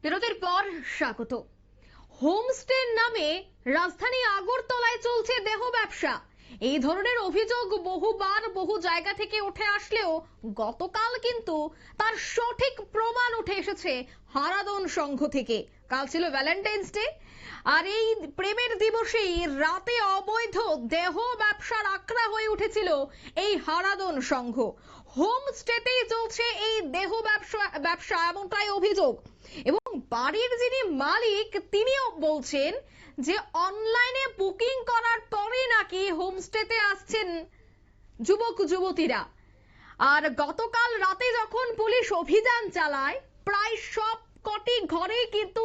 বিরতির পর স্বাগত। হোমস্টের নামে রাজধানী আগরতলায় চলছে দেহ ব্যবসা। এই ধরনের অভিযোগ বহুবার বহু জায়গা থেকে উঠে আসলেও গতকাল কিন্তু তার সঠিক প্রমাণ উঠে এসেছে হারাদন সংঘ থেকে। কাল ছিল ভ্যালেন্টাইন্স ডে, আর এই প্রেমের দিবসেই রাতে অবৈধ দেহ ব্যবসার আখড়া হয়ে উঠেছিল এই হারাদন সংঘ। হোমস্টেতেই চলছে এই দেহ ব্যবসা এমনটাই অভিযোগ। এবং বাড়ির যিনি মালিক তিনিও বলছেন যে অনলাইনে বুকিং করার পরে নাকি হোমস্টেতে আসছেন যুবক যুবতীরা। আর গতকাল রাতে যখন পুলিশ অভিযান চালায় প্রায় সব কটি ঘরে কিন্তু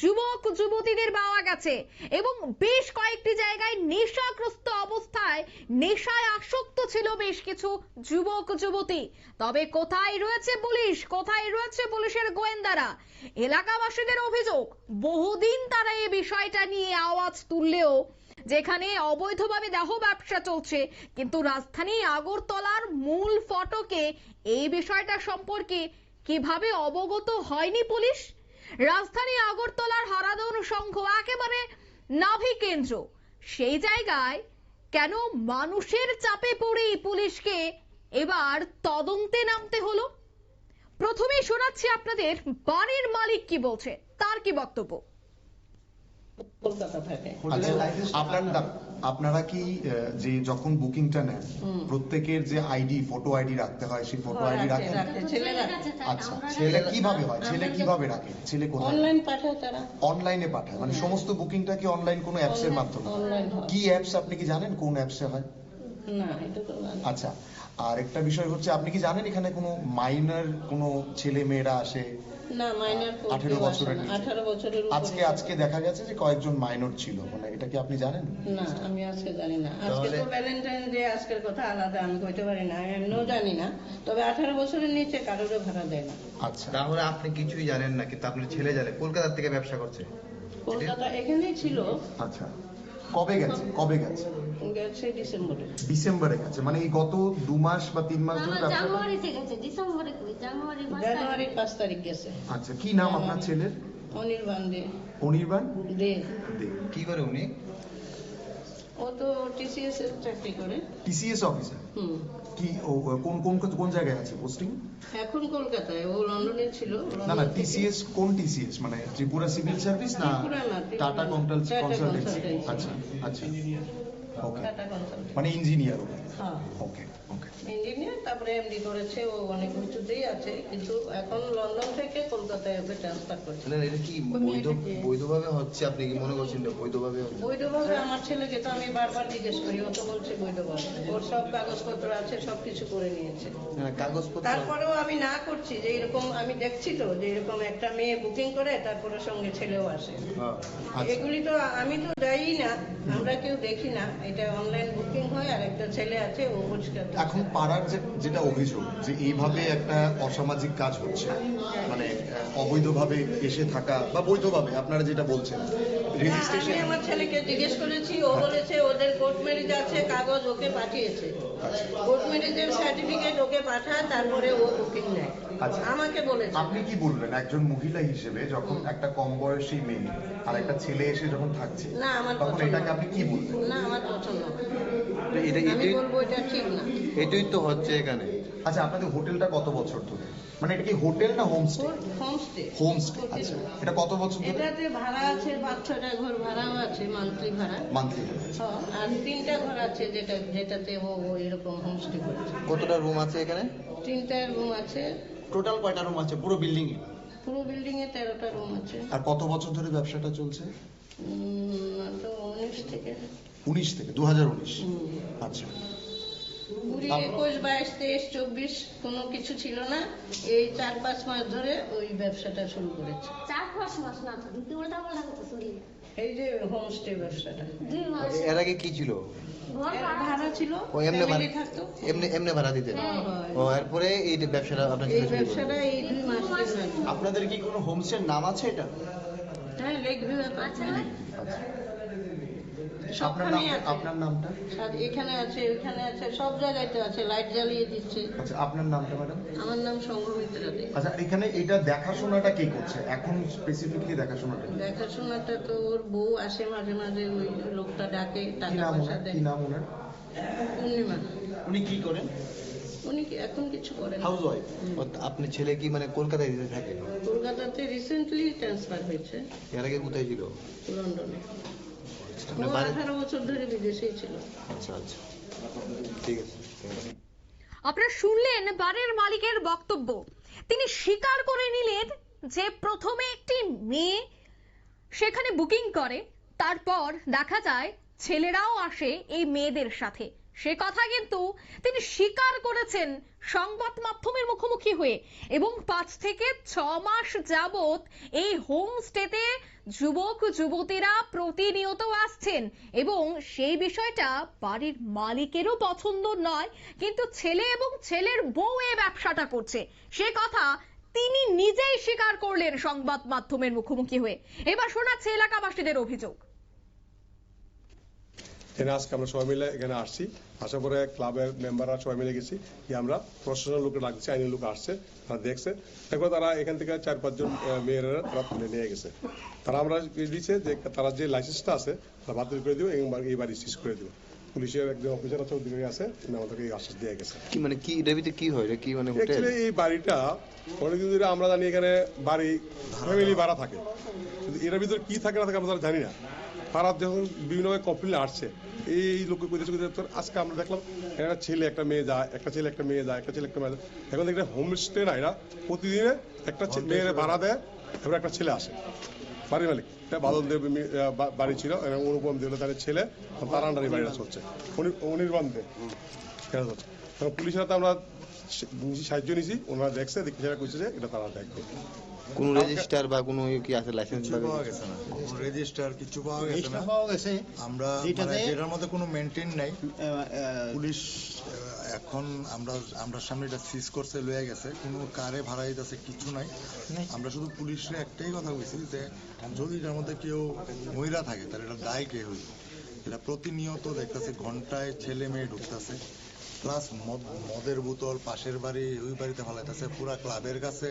যুবক যুবতীদের পাওয়া গেছে এবং বেশ কয়েকটি জায়গায় নেশাগ্রস্ত অবস্থায় নেশায় আসক্ত ছিল বেশ কিছু যুবক যুবতী। তবে কোথায় রয়েছে পুলিশ, কোথায় রয়েছে পুলিশের গোয়েন্দারা? এলাকাবাসীদের অভিযোগ বহুদিন তারা এই বিষয়টা নিয়ে আওয়াজ তুললেও যেখানে অবৈধভাবে দেহ ব্যবসা চলছে, কিন্তু রাজধানী আগরতলার মূল ফটকে এই বিষয়টা সম্পর্কে কিভাবে অবগত হয়নি পুলিশ? রাজধানী আগরতলার হারাদন সংঘ একেবারে নাভি কেন্দ্র, সেই জায়গায় কেন মানুষের চাপে পড়েই পুলিশকে এবার তদন্তে নামতে হলো? প্রথমেই শোনাচ্ছি আপনাদের বাড়ির মালিক কি বলছে, তার কি বক্তব্য। আপনারা কি যে যখন বুকিংটা নেন প্রত্যেকের যে আইডি ফটো আইডি রাখতে হয়, সেই ফটো আইডি রাখেন? আচ্ছা, ছেলে কিভাবে হয়? ছেলে কিভাবে রাখে? ছেলে কোথায়? অনলাইন পাঠায় তারা। অনলাইনে পাঠায়, মানে সমস্ত বুকিংটা কি অনলাইন কোনো অ্যাপস এর মাধ্যমে? কি অ্যাপস আপনি কি জানেন কোন অ্যাপসে হয়? না, এটা তো জানি। আচ্ছা, আর একটা বিষয় হচ্ছে আপনি কি জানেন এখানে কোনো মাইনর কোনো ছেলে মেয়েরা আসে? না, মাইনর 18 বছরের নিচে। 18 বছরের উপরে। আজকে দেখা গেছে যে কয়েকজন মাইনর ছিল, মানে এটা কি আপনি জানেন? না, আমি আজকে জানি না। আজকে তো ভ্যালেন্টাইন ডে, আজকের কথা আলাদা, আমি কইতে পারি না, এমনিও জানি না। তবে 18 বছরের নিচে কারোরও ভাড়া দেয় না। আচ্ছা, তাহলে আপনি কিছুই জানেন না, কিন্তু আপনার ছেলে জানে কলকাতা থেকে ব্যবসা করছে। কলকাতা এখানেই ছিল। আচ্ছা, কবে গেছে? কবে গেছে? গেছে ডিসেম্বরে। ডিসেম্বরে গেছে, মানে এই গত 2 মাস বা 3 মাস ধরে ব্যবসা? জানুয়ারিতে গেছে, ডিসেম্বরে কই, জানুয়ারির 5 তারিখ গেছে। আচ্ছা, কি নাম আপনার ছেলের? অনির্বাণ দে। অনির্বাণ দে। কি করে উনি? ও তো টিসিএস এর চাকরি করে। TCS officer? কি ও কোন জায়গায় আছে পোস্টিং? এখন কলকাতায়, ও লন্ডনে ছিল। না, টিসিএস কোন টিসিএস, মানে ত্রিপুরা সিভিল সার্ভিস না টাটা কনসালটেন্সি? আচ্ছা আচ্ছা, ওকে, টাটা কনসালটেন্সি, মানে ইঞ্জিনিয়ার। হ্যাঁ ওকে ওকে, ইঞ্জিনিয়ার, তারপরে এমডি করেছে। ও অনেক কিছুতেই আছে, কিন্তু এখন লন্ডন থেকে কলকাতায় ওকে ট্রান্সফার করেছে। এটা কি বৈধভাবে হচ্ছে? আপনি কি মনে করছেন এটা বৈধভাবে হচ্ছে? বৈধভাবে আমার ছেলেকে তো আমি বারবার জিজ্ঞেস করি, ও তো বলছে বৈধভাবে। ওর সব কাগজপত্র আছে, সবকিছু করে নিয়েছে। কাগজপত্র তারপরেও আমি না করছি যে এরকম, আমি দেখছি তো যে এরকম একটা মেয়ে বুকিং করে তারপরে সঙ্গে ছেলেও আসে। এগুলি তো আমি তো যাই না, আমরা কেউ দেখি না। এটা অনলাইন বুকিং হয়, আর একটা ছেলে আছে, ও পরিষ্কার। এখন পাড়ার যেটা অভিযোগ যে এইভাবে একটা অসামাজিক কাজ হচ্ছে, মানে অবৈধভাবে এসে থাকা বা বৈধভাবে আপনারা যেটা বলছেন রেজিস্ট্রেশন। আমি আমার ছেলেকে জিজ্ঞেস করেছি, ও বলেছে ওদের কোর্ট ম্যারেজ আছে, কাগজ ওকে পাঠিয়েছে। কোর্ট ম্যারেজের সার্টিফিকেট ওকে পাঠায়, তারপরে ও বুকিং নেয়। আমাকে বলেছে। আপনি কি বলবেন একজন মহিলা হিসেবে, যখন একটা কম বয়সী মেয়ে আর একটা ছেলে এসে যখন থাকছে, না আমার তখন এটাকে আপনি কি বলবেন? না, আমার পছন্দ না। এটা আমি বলবো এটা ঠিক না। এটাই তো হচ্ছে এখানে। আচ্ছা, আপনাদের হোটেলটা কত বছর ধরে, মানে এটা কি হোটেল না হোমস্টে? হোমস্টে। হোমস্টে, আচ্ছা, এটা কত বছর ধরে? এটাতে ভাড়া আছে 5-6টা ঘর ভাড়াও আছে, মান্থলি ভাড়া। মান্থলি? আর 3টা ঘর আছে যেটাতে ও এরকম হোমস্টে করেছে। কতটা রুম আছে এখানে? 3টা রুম আছে। টোটাল কয়টা রুম আছে পুরো বিল্ডিং এ? পুরো বিল্ডিং এ 13টা রুম আছে। আর কত বছর ধরে ব্যবসাটা চলছে? তো 19 থেকে। 19 থেকে 2019? আচ্ছা, 20, 21, 22, 23, 24 কোনো কিছু ছিল না। এই 4-5 মাস ধরে ওই ব্যবসাটা শুরু করেছে। 4-5 মাস না, তুই উল্টা পাল্টা কথা শুনি। এই যে হোমস্টে ব্যবসাটা 2 মাস এর আগে কি ছিল? ঘর ভাড়া ছিল, ও এমনি ফ্যামিলি থাকতো। এমনি ভাড়া দিতেন? ও এরপরে এই ব্যবসাটা আপনার এই ব্যবসাটা এই 2 মাস থেকে। আপনাদের কি কোনো হোমস্টের নাম আছে এটা? হ্যাঁ, লেক ভিউ আছে। সবখানেই আছে। আপনার নামটা? আর এখানে আছে, ওখানে আছে, সব জায়গাতে আছে, লাইট জ্বালিয়ে দিচ্ছে। আচ্ছা, আপনার নামটা ম্যাডাম? আমার নাম সংঘমিত্রা দে। আচ্ছা, এখানে এটা দেখাশোনাটা কে করছে এখন স্পেসিফিকলি দেখাশোনাটা? দেখাশোনাটা তো ওর বউ আসে মাঝে মাঝে, ওই লোকটা ডাকে, কি টাকা নাম পয়সা ওনার? দেয়। কি নাম ওনার? পূর্ণিমা। উনি কি করেন? উনি এখন কিছু করেন না। House wife. আপনি ছেলে কি মানে কলকাতায় দিতে থাকে? কলকাতাতে রিসেন্টলি ট্রান্সফার হয়েছে, এর আগে কোথায় ছিল? লন্ডনে। আপনি ও বাড়ি? 18 বছর ধরে বিদেশেই ছিল। আচ্ছা আচ্ছা, ঠিক আছে। আপনারা শুনলেন বাড়ির মালিকের বক্তব্য। তিনি স্বীকার করে নিলেন যে প্রথমে একটি মেয়ে সেখানে বুকিং করে, তারপর দেখা যায় ছেলেরাও আসে এই মেয়েদের সাথে। সে কথা কিন্তু তিনি স্বীকার করেছেন সংবাদ মাধ্যমের মুখোমুখি হয়ে। এবং 5 থেকে 6 মাস যাবত এই হোমস্টেতে যুবক যুবতীরা প্রতিনিয়ত আসছেন এবং সেই বিষয়টা বাড়ির মালিকেরও পছন্দ নয়, কিন্তু ছেলে এবং ছেলের বউ এই ব্যবসাটা করছে সে কথা তিনি নিজেই স্বীকার করলেন সংবাদ মাধ্যমের মুখোমুখি হয়ে। এবার শোনাচ্ছে এলাকাবাসীদের অভিযোগ। আজকে আমরা সবাই মিলে এখানে আসছি, আসার পরে ক্লাবের মেম্বাররা সবাই মিলে গেছি কি আমরা প্রশাসনের লোক রাখছি, আইনের লোক আসছে, তারা দেখছে, দেখো তারা এখান থেকে 4-5 জন মেয়েরা তারা তুলে নিয়ে গেছে। তারা আমরা দিচ্ছে যে তারা যে লাইসেন্সটা আছে তারা বাতিল করে দিব এবং এই বাড়ি সিজ করে দিব। পুলিশের একজন অফিসার আছে, অধিকারী আছে, তিনি আমাদেরকে এই আশ্বাস দিয়ে গেছে। কি মানে কি এটার ভিতরে কি হয়? এটা কি মানে হোটেল? অ্যাকচুয়ালি এই বাড়িটা অনেকদিন ধরে আমরা জানি এখানে বাড়ি ফ্যামিলি ভাড়া থাকে, কিন্তু এর ভিতরে কি থাকে না থাকে আমরা জানি না। পাড়ার যখন বিভিন্নভাবে কমপ্লেন আসছে এই লোকের কইতে আজকে আমরা দেখলাম একটা ছেলে একটা মেয়ে যায়, একটা ছেলে একটা মেয়ে যায়, একটা ছেলে একটা মেয়ে যায়। এখন দেখলে হোমস্টে না, এরা প্রতিদিনে একটা মেয়ের ভাড়া দেয়, এবার একটা ছেলে আসে। বাড়ির মালিক বাদল দেব বাড়ি ছিল, অনুপম দেব তাদের ছেলে, তার আন্ডারে বাড়িটা চলছে, অনির্বাণ দেব চলছে। পুলিশের হাতে আমরা সাহায্য নিয়েছি, ওনারা দেখছে, দেখে সেটা কইছে যে এটা তারা দেখবে। কোন রেজিস্টার বা কোনো কি আছে লাইসেন্স? পাওয়া গেছে না, কোনো রেজিস্টার কিছু পাওয়া গেছে না। আমরা মানে যেটার মধ্যে কোনো মেনটেন নাই। পুলিশ এখন আমরা সামনে এটা সিজ করছে, লয়ে গেছে, কোনো কারে ভাড়া দিতেছে কিছু নাই। আমরা শুধু পুলিশে একটাই কথা কইছি যে যদি এটার মধ্যে কেউ মহিলা থাকে তাহলে এটা দায় কে হইল। এটা প্রতিনিয়ত দেখতেছে ঘন্টায় ছেলে মেয়ে ঢুকতেছে, প্লাস মদের বোতল পাশের বাড়ি ওই বাড়িতে ফেলাইতেছে, পুরা ক্লাবের কাছে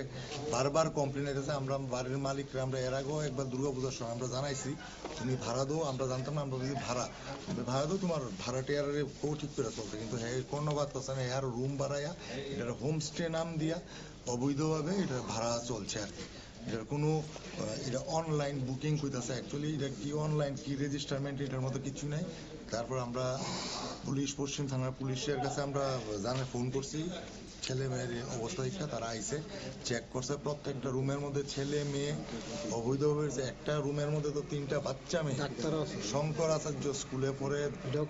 বারবার কমপ্লেন আইতেছে। আমরা বাড়ির মালিকরা আমরা এর আগেও একবার দুর্গাপূজার সময় আমরা জানাইছি তুমি ভাড়া দাও, আমরা জানতাম না, আমরা যদি ভাড়া দাও তোমার ভাড়া টেয়ারে কেউ ঠিক করে চলতে, কিন্তু হ্যাঁ কর্ণবাদ করছে না, হ্যাঁ রুম বাড়াইয়া এটার হোমস্টে নাম দিয়া অবৈধভাবে এটা ভাড়া চলছে আর কি। এটার কোনো এটা অনলাইন বুকিং কইতাছে, অ্যাকচুয়ালি এটা কি অনলাইন কি রেজিস্টারমেন্ট এটার মতো কিছু নাই। তারপর আমরা পুলিশ পশ্চিম থানার পুলিশের কাছে আমরা ফোন করছি, ছেলে মেয়ের অবস্থা দেখা তারা আইসে চেক করছে, প্রত্যেকটা রুমের মধ্যে ছেলে মেয়ে অবৈধভাবে। একটা রুমের মধ্যে তো 3টা বাচ্চা মেয়ে, শঙ্কর আচার্য স্কুলে পড়ে,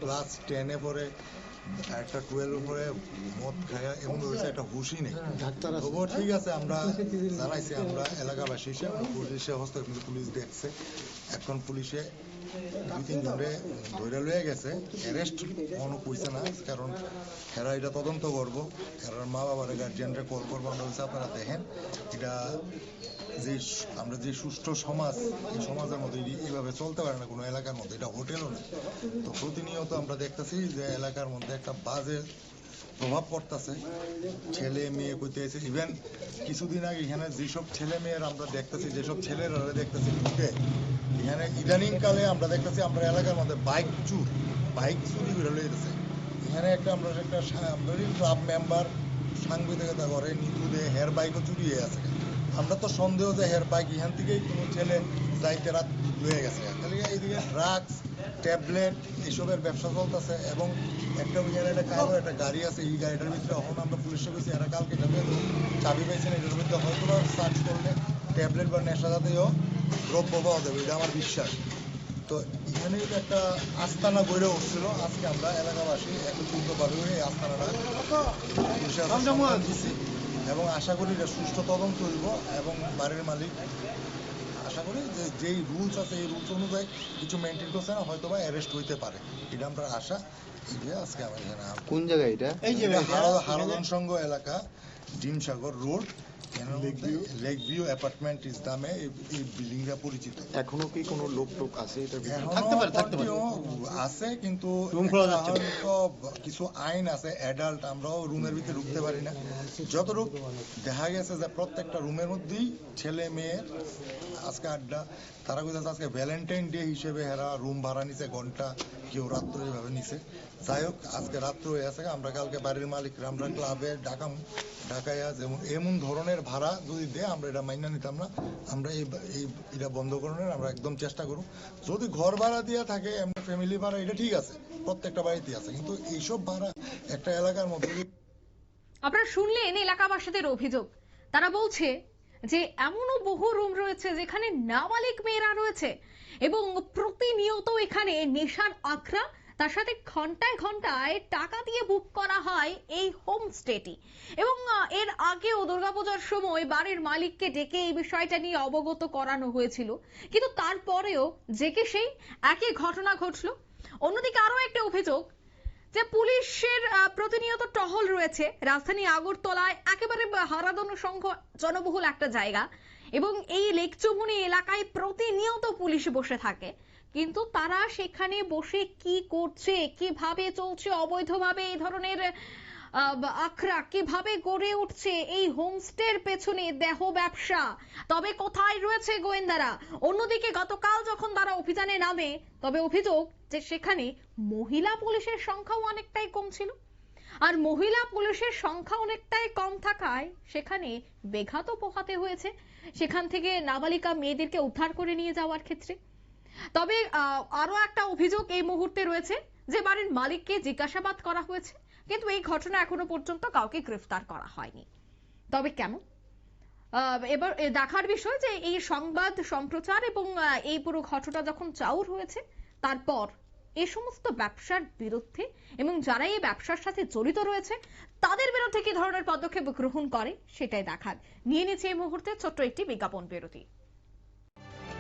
ক্লাস 10-এ পড়ে, একটা 12 পরে মদ খায়া এবং একটা হুশি নেই। তবুও ঠিক আছে, আমরা জানাইছি, আমরা এলাকাবাসী হিসেবে পুলিশের হস্তক্ষেপ, কিন্তু পুলিশ দেখছে। এখন পুলিশে 2-3 জনে ধরে লয়ে গেছে, অ্যারেস্ট কোনো কইছে না, কারণ এরা এটা তদন্ত করবো, এরার মা বাবার গার্জিয়ানরা কল করবো। আমরা বলছি আপনারা দেখেন এটা যে আমরা যে সুষ্ঠু সমাজ, এই সমাজের মধ্যে এইভাবে চলতে পারে না কোনো এলাকার মধ্যে, এটা হোটেলও না। তো প্রতিনিয়ত আমরা দেখতেছি যে এলাকার মধ্যে একটা বাজে প্রভাব পড়তেছে, ছেলে মেয়ে কইতে আছে। ইভেন কিছুদিন আগে এখানে যেসব ছেলে মেয়ের আমরা দেখতেছি, যেসব ছেলেরা দেখতেছি ঢুকে এখানে, ইদানিং কালে আমরা দেখতেছি আমরা এলাকার মধ্যে বাইক চুরি করে লইতেছে। এখানে একটা আমরা একটা ক্লাব মেম্বার সাংবাদিকতা করে, নিতুদে হেয়ার বাইকও চুরি হয়ে আছে। আমরা তো সন্দেহ যে হেয়ার বাইক এখান থেকেই কোনো ছেলে যাইতে রাত লয়ে গেছে। তাহলে এইদিকে ড্রাগস, ট্যাবলেট এইসবের ব্যবসা চলতেছে। এবং একটা ওইখানে একটা কালো একটা গাড়ি আছে, এই গাড়িটার ভিতরে এখন আমরা পুলিশে গেছি, এরা কালকে এটা চাবি পাইছেন, এটার মধ্যে হয়তো সার্চ করলে ট্যাবলেট বা নেশা জাতীয় দ্রব্য পাওয়া যাবে, এটা আমার বিশ্বাস। তো এখানে একটা আস্তানা গড়ে উঠছিল। আজকে আমরা এলাকাবাসী একত্রিতভাবে এই আস্তানাটা পুলিশের দিচ্ছি এবং আশা করি এটা সুষ্ঠু তদন্ত হইব এবং বাড়ির মালিক আশা করি যে যেই রুলস আছে এই রুলস অনুযায়ী কিছু মেনটেন করছে না, হয়তো বা অ্যারেস্ট হইতে পারে, এটা আমরা আশা। আজকে আমার এখানে কোন জায়গায় এটা? হারদন সংঘ এলাকা, Dimsagar road, lake view apartment নামে এই বিল্ডিংটা পরিচিত। এখনো কি কোনো লোক টোক আছে এটা এখনো আছে, কিন্তু হয়তো কিছু আইন আছে অ্যাডাল্ট, আমরাও রুমের ভিতরে ঢুকতে পারি না। যতটুকু দেখা গেছে যে প্রত্যেকটা রুমের মধ্যেই ছেলে মেয়ের আজকে আড্ডা। তারা কোথাও আজকে ভ্যালেন্টাইন ডে হিসেবে এরা রুম ভাড়া নিছে, ঘন্টা কেউ রাত্র এভাবে নিছে। যাই হোক, আজকে রাত্র হয়ে আছে, আমরা কালকে বাড়ির মালিকরা আমরা ক্লাবে ঢাকাইয়া যেমন এমন ধরনের ভাড়া যদি দেয় আমরা এটা মাইনা নিতাম না। আমরা এটা বন্ধ করানোর আমরা একদম চেষ্টা করব। যদি ঘর ভাড়া দিয়ে থাকে এমনি ফ্যামিলি ভাড়া, এটা ঠিক আছে, প্রত্যেকটা বাড়িতে আছে, কিন্তু এইসব ভাড়া একটা এলাকার মধ্যে। আপনারা শুনলেন এলাকাবাসীদের অভিযোগ। তারা বলছে যে এমনও বহু রুম রয়েছে যেখানে নাবালিক মেয়েরা রয়েছে এবং প্রতিনিয়ত এখানে নেশার আখড়া, তার সাথে ঘন্টায় ঘন্টায় টাকা দিয়ে বুক করা হয় এই হোমস্টেটি। এবং এর আগেও দুর্গাপূজার সময় বাড়ির মালিককে ডেকে এই বিষয়টা নিয়ে অবগত করানো হয়েছিল, কিন্তু তারপরেও যে কে সেই একই ঘটনা ঘটলো। অন্যদিকে আরো একটা অভিযোগ যে পুলিশের প্রতিনিয়ত টহল রয়েছে রাজধানী আগরতলায়, একেবারে হারাধনু সংঘ জনবহুল একটা জায়গা, এবং এই লেকচুমনি এলাকায় প্রতিনিয়ত পুলিশ বসে থাকে, কিন্তু তারা সেখানে বসে কি করছে, কিভাবে চলছে অবৈধভাবে এই ধরনের আখড়া, কিভাবে গড়ে উঠছে এই হোমস্টের পেছনে দেহ ব্যবসা, তবে কোথায় রয়েছে গোয়েন্দারা? অন্যদিকে গতকাল যখন তারা অভিযানে নামে, তবে অভিযোগ যে সেখানে মহিলা পুলিশের সংখ্যাও অনেকটাই কম ছিল, আর মহিলা পুলিশের সংখ্যা অনেকটাই কম থাকায় সেখানে বেঘাতও পোহাতে হয়েছে সেখান থেকে নাবালিকা মেয়েদেরকে উদ্ধার করে নিয়ে যাওয়ার ক্ষেত্রে। তবে আরো একটা অভিযোগ এই মুহূর্তে রয়েছে যে বাড়ির মালিককে জিজ্ঞাসাবাদ করা হয়েছে, কিন্তু এই ঘটনা এখনো পর্যন্ত কাউকে গ্রেফতার করা হয়নি। তবে কেমন, এবার দেখার বিষয় যে এই সংবাদ সম্প্রচার এবং এই পুরো ঘটনা যখন চাউর হয়েছে, তারপর এই সমস্ত ব্যবসার বিরুদ্ধে এবং যারা এই ব্যবসার সাথে জড়িত রয়েছে তাদের বিরুদ্ধে কি ধরনের পদক্ষেপ গ্রহণ করে সেটাই দেখার। নিয়ে নিচ্ছে এই মুহূর্তে ছোট্ট একটি বিজ্ঞাপন বিরতি।